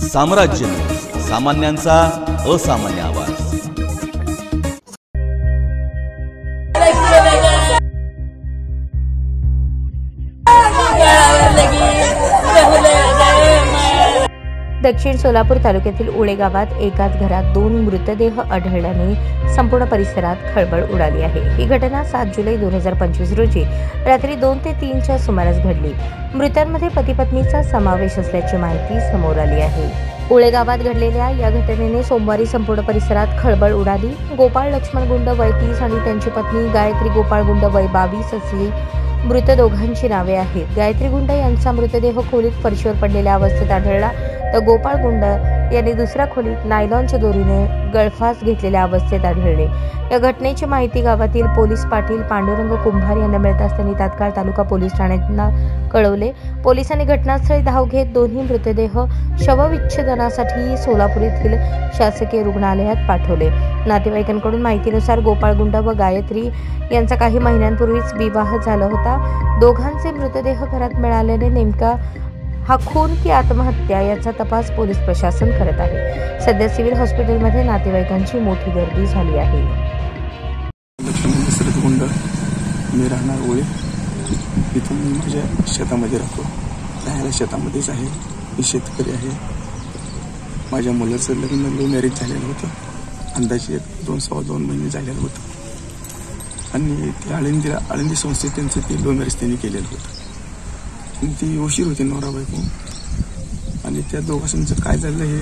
साम्राज्य, सामान्यांचा असामान्य आवाज। दक्षिण सोलापूर तालुक्यातील उळे गावात एकाच घरात 2 मृतदेह आढळल्याने संपूर्ण परिसरात खळबळ उडाली आहे। ही घटना 7 जुलै 2025 रोजी रात्री 2 ते 3 च्या सुमारास घडली। मृतांमध्ये पती-पत्नीचा समावेश असल्याची माहिती समोर आली आहे। उळे गावात घडलेल्या या घटनेने सोमवारी संपूर्ण परिसरात खळबळ उडाली। गोपाळ लक्ष्मण गुंड वय 30 आणि त्यांची पत्नी गायत्री गोपाळ गुंड वय 22 अशी मृत दोघांची नावे आहेत। गायत्री गुंड यांचा मृतदेह खोलीत फरशीवर पडलेल्या अवस्थेत आढळला, तर गोपाळ गुंड यांनी दुसऱ्या खोलीत नायलॉनच्या दोरीने गळफास घेतलेल्या अवस्थेत आढळले। या घटनेची माहिती गावातील पोलीस पाटील पांडुरंग कुंभार यांना मिळताच त्यांनी तात्काळ तालुका पोलीस ठाण्याला कळवले। पोलिसांनी घटनास्थळी धाव घेत दोन्ही मृतदेह शवविच्छेदनासाठी सोलापूर येथील शासकीय रुग्णालयात पाठवले। नातेवाईकांकडून माहितीनुसार गोपाळ गुंड व गायत्री यांचा काही महिन्यांपूर्वीच विवाह झाला होता। दोघांचे मृतदेह घरात मिळाल्याने नेमका हा खून की आत्महत्या याचा तपास पोलीस प्रशासन करत आहे। सध्या सिव्हिल हॉस्पिटलमध्ये नातेवाईकांची मोठी गर्दी झाली आहे। लक्ष्मण दशरथ गुंड, मी राहणार उळे। इथून मी माझ्या शेतामध्ये राहतो, राहायला शेतामध्येच आहे। मी शेतकरी आहे। माझ्या मुलाचं लग्न लव्ह मॅरेज झालेलं होतं, अंदाजे 2-2.25 महिने झालेलं होतं। आणि ते आळंदी संस्थेत त्यांचं ते लव्ह मॅरेज त्यांनी केलेलं होतं। ती उशीर होती नवरा बायको, आणि त्या दोघांचं काय झालं हे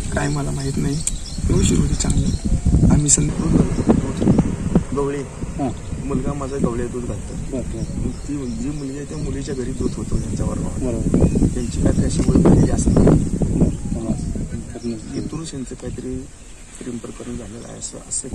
काय मला माहीत नाही। ती उशीर होती चांगली। आम्ही गवळे, मुलगा माझा गवळे दूध घालतात। ती जी मुलगी आहे त्या मुलीच्या घरी दूध होतो त्यांच्यावर, त्यांची काहीतरी अशी ओळख झालेली असत। इथूनच यांचं काहीतरी प्रेम प्रकरण झालेलं आहे असं